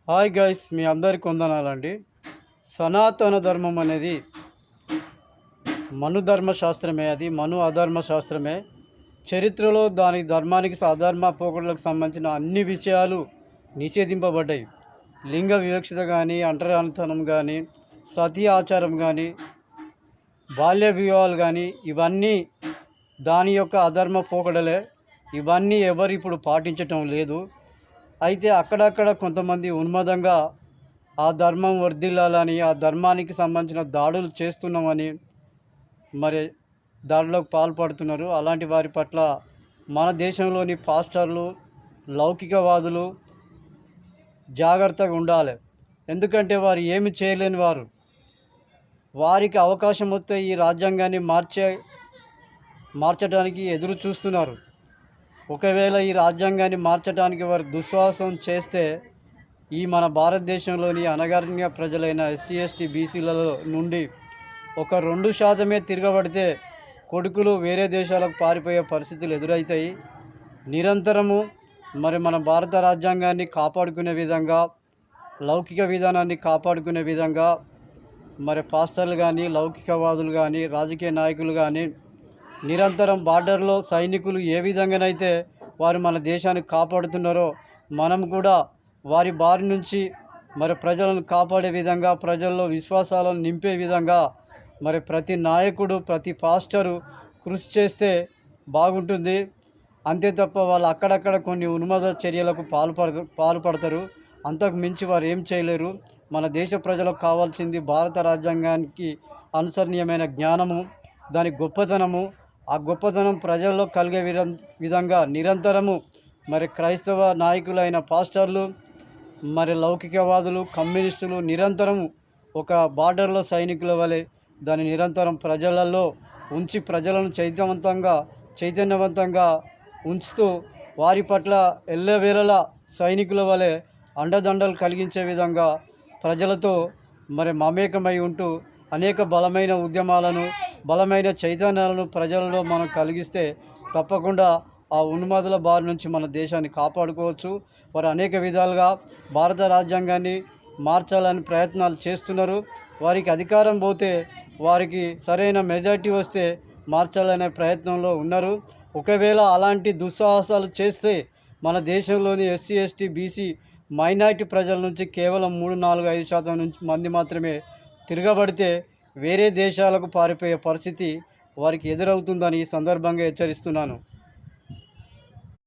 Hi guys, మీ అందరికి వందనాలండి. సనాతన ధర్మం అనేది మను ధర్మశాస్త్రమే. అది మను అధర్మ శాస్త్రమే. చరిత్రలో దాని ధర్మానికి అధర్మ పోకడలకు సంబంధించిన అన్ని విషయాలు నిషేధింపబడ్డాయి. లింగ వివక్షత కానీ, అంటరానితనం కానీ, సతీ ఆచారం కానీ, బాల్య వివాహాలు కానీ, ఇవన్నీ దాని యొక్క అధర్మ పోకడలే. ఇవన్నీ ఎవరు ఇప్పుడు పాటించటం లేదు. అయితే అక్కడక్కడ కొంతమంది ఉన్మాదంగా ఆ ధర్మం వర్ధిల్లాలని, ఆ ధర్మానికి సంబంధించిన దాడులు చేస్తున్నామని మరి దాడిలోకి పాల్పడుతున్నారు. అలాంటి వారి పట్ల మన దేశంలోని పాస్టర్లు, లౌకికవాదులు జాగ్రత్తగా ఉండాలి. ఎందుకంటే వారు ఏమి చేయలేని వారు. వారికి అవకాశం వస్తే ఈ రాజ్యాంగాన్ని మార్చడానికి ఎదురు చూస్తున్నారు. ఒకవేళ ఈ రాజ్యాంగాన్ని మార్చడానికి వారు దుస్సాహసం చేస్తే ఈ మన భారతదేశంలోని అణగారిన ప్రజలైన ఎస్సీ, ఎస్టీ, బీసీలలో నుండి ఒక 2% తిరగబడితే కొడుకులు వేరే దేశాలకు పారిపోయే పరిస్థితులు ఎదురవుతాయి. నిరంతరము మరి మన భారత రాజ్యాంగాన్ని కాపాడుకునే విధంగా, లౌకిక విధానాన్ని కాపాడుకునే విధంగా మరి పాస్టర్లు కానీ, లౌకికవాదులు కానీ, రాజకీయ నాయకులు కానీ నిరంతరం బార్డర్లో సైనికులు ఏ విధంగానైతే వారు మన దేశాన్ని కాపాడుతున్నారో మనం కూడా వారి బారి నుంచి మరి ప్రజలను కాపాడే విధంగా, ప్రజల్లో విశ్వాసాలను నింపే విధంగా మరి ప్రతి నాయకుడు, ప్రతి పాస్టరు కృషి చేస్తే బాగుంటుంది. అంతే తప్ప వాళ్ళు అక్కడక్కడ కొన్ని ఉన్మాద చర్యలకు పాల్పడతారు. అంతకు మించి వారు ఏం చేయలేరు. మన దేశ ప్రజలకు కావాల్సింది భారత రాజ్యాంగానికి అనుసరణీయమైన జ్ఞానము, దాని గొప్పతనము. ఆ గొప్పతనం ప్రజల్లో కలిగే విధంగా నిరంతరము మరి క్రైస్తవ నాయకులైన పాస్టర్లు, మరి లౌకికవాదులు, కమ్యూనిస్టులు నిరంతరము ఒక బార్డర్లో సైనికుల వలె దాన్ని నిరంతరం ప్రజలలో ఉంచి ప్రజలను చైతన్యవంతంగా ఉంచుతూ వారి పట్ల ఎల్లవేళలా సైనికుల వలె అండదండలు కలిగించే విధంగా ప్రజలతో మరి మమేకమై ఉంటూ అనేక బలమైన ఉద్యమాలను, బలమైన చైతన్యాలను ప్రజలలో మనం కలిగిస్తే తప్పకుండా ఆ ఉన్మాదుల బారి నుంచి మన దేశాన్ని కాపాడుకోవచ్చు. వారు అనేక విధాలుగా భారత రాజ్యాంగాన్ని మార్చాలని ప్రయత్నాలు చేస్తున్నారు. వారికి అధికారం పోతే, వారికి సరైన మెజారిటీ వస్తే మార్చాలనే ప్రయత్నంలో ఉన్నారు. ఒకవేళ అలాంటి దుస్సాహసాలు చేస్తే మన దేశంలోని ఎస్సీ, ఎస్టీ, బీసీ మైనారిటీ ప్రజల నుంచి కేవలం 3, 4, 5% నుంచి మంది మాత్రమే తిరగబడితే వేరే దేశాలకు పారిపోయే పరిస్థితి వారికి ఎదురవుతుందని ఈ సందర్భంగా హెచ్చరిస్తున్నాను.